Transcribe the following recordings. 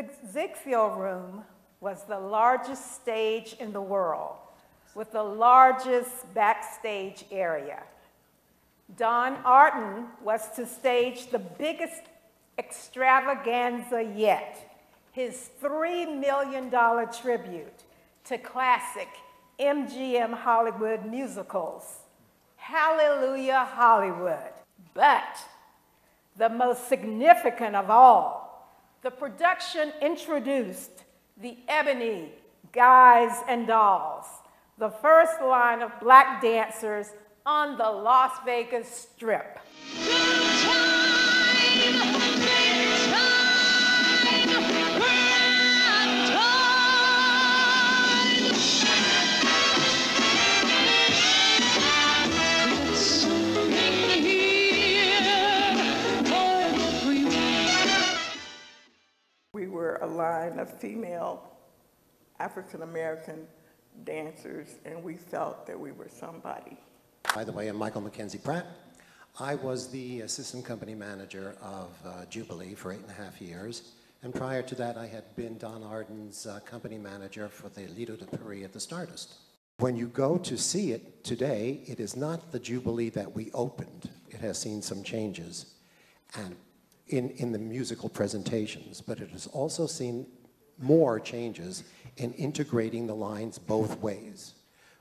The Ziegfeld Room was the largest stage in the world, with the largest backstage area. Don Arden was to stage the biggest extravaganza yet, his $3 million tribute to classic MGM Hollywood musicals, Hallelujah Hollywood. But the most significant of all, the production introduced the Ebony Guys and Dolls, the first line of black dancers on the Las Vegas Strip. We were a line of female African-American dancers, and we felt that we were somebody. By the way, I'm Michael Mackenzie Pratt. I was the assistant company manager of Jubilee for 8.5 years. And prior to that, I had been Don Arden's company manager for the Lido de Paris at the Stardust. When you go to see it today, it is not the Jubilee that we opened. It has seen some changes and in the musical presentations, but it has also seen more changes in integrating the lines both ways.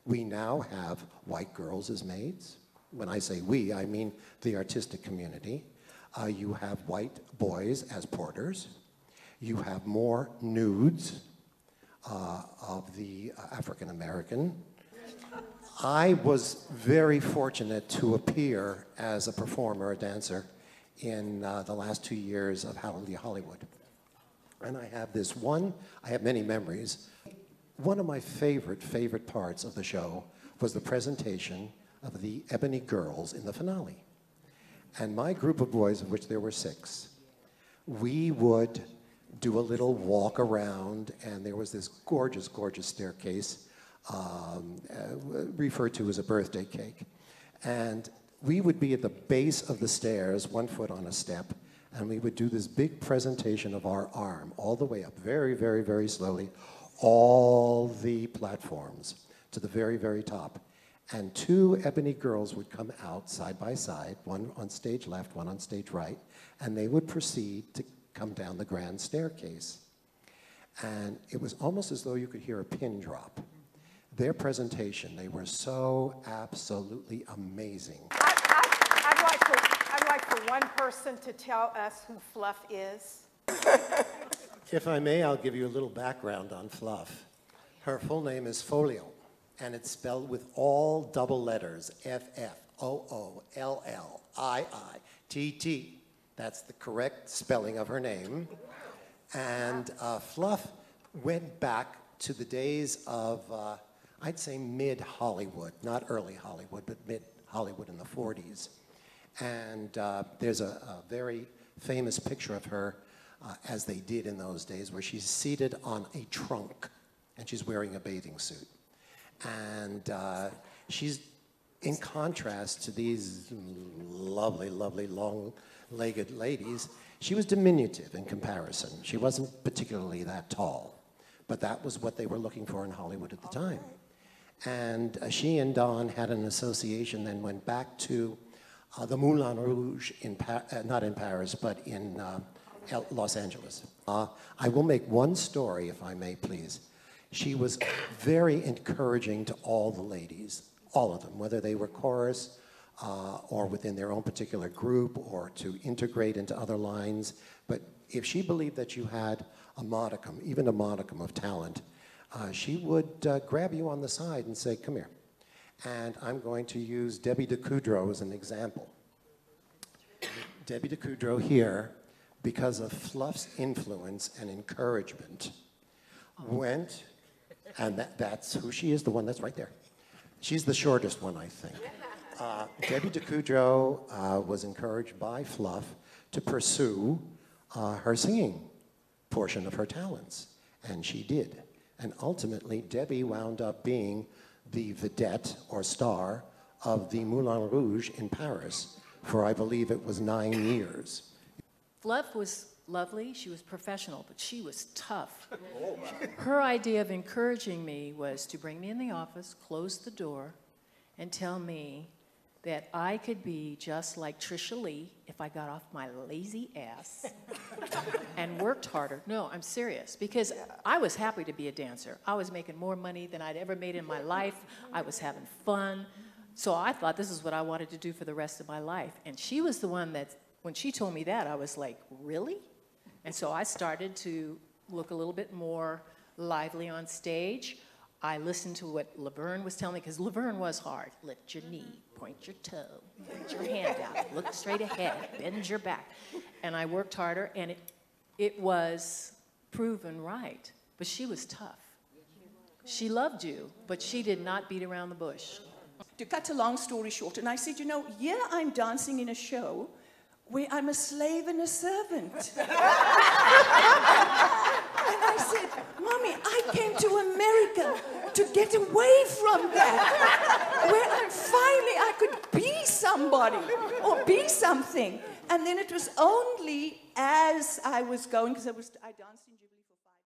We now have white girls as maids. When I say we, I mean the artistic community. You have white boys as porters. You have more nudes of the African American. I was very fortunate to appear as a performer, a dancer, in the last 2 years of Hallelujah Hollywood. And I have many memories. One of my favorite parts of the show was the presentation of the Ebony girls in the finale. And my group of boys, of which there were 6, we would do a little walk around, and there was this gorgeous, gorgeous staircase referred to as a birthday cake. And we would be at the base of the stairs, 1 foot on a step, and we would do this big presentation of our arm all the way up, very, very, very slowly, all the platforms to the very, very top. And 2 Ebony girls would come out side by side, one on stage left, one on stage right, and they would proceed to come down the grand staircase. And it was almost as though you could hear a pin drop. Their presentation, they were so absolutely amazing. I'd like for one person to tell us who Fluff is. If I may, I'll give you a little background on Fluff. Her full name is Folio, and it's spelled with all double letters, F-F-O-O-L-L-I-I-T-T. That's the correct spelling of her name. And Fluff went back to the days of, I'd say mid-Hollywood, not early Hollywood, but mid-Hollywood in the 40s. And there's a very famous picture of her, as they did in those days, where she's seated on a trunk, and she's wearing a bathing suit. And she's, in contrast to these lovely, lovely, long-legged ladies, she was diminutive in comparison. She wasn't particularly that tall, but that was what they were looking for in Hollywood at the time. And she and Don had an association, then went back to the Moulin Rouge, not in Paris, but in Los Angeles. I will make one story, if I may, please. She was very encouraging to all the ladies, all of them, whether they were chorus or within their own particular group or to integrate into other lines. But if she believed that you had a modicum, even a modicum of talent, she would grab you on the side and say, come here. And I'm going to use Debbie DeCoudreau as an example. Debbie DeCoudreau here, because of Fluff's influence and encouragement, went, and that's who she is, the one that's right there. She's the shortest one, I think. Debbie DeCoudreau was encouraged by Fluff to pursue her singing portion of her talents, and she did. And ultimately, Debbie wound up being the vedette or star of the Moulin Rouge in Paris for, I believe it was 9 years. Fluff was lovely, she was professional, but she was tough. Her idea of encouraging me was to bring me in the office, close the door, and tell me that I could be just like Trisha Lee if I got off my lazy ass and worked harder. No, I'm serious, because I was happy to be a dancer. I was making more money than I'd ever made in my life. I was having fun. So I thought this is what I wanted to do for the rest of my life. And she was the one that, when she told me that, I was like, really? And so I started to look a little bit more lively on stage. I listened to what Laverne was telling me, because Laverne was hard. Lift your knee, point your toe, put your hand out, look straight ahead, bend your back. And I worked harder, and it was proven right. But she was tough. She loved you, but she did not beat around the bush. To cut a long story short, and I said, you know, here I'm dancing in a show where I'm a slave and a servant. And I said, Mommy, I came to America to get away from that, where I could be somebody or be something. And then it was only as I was going, because I danced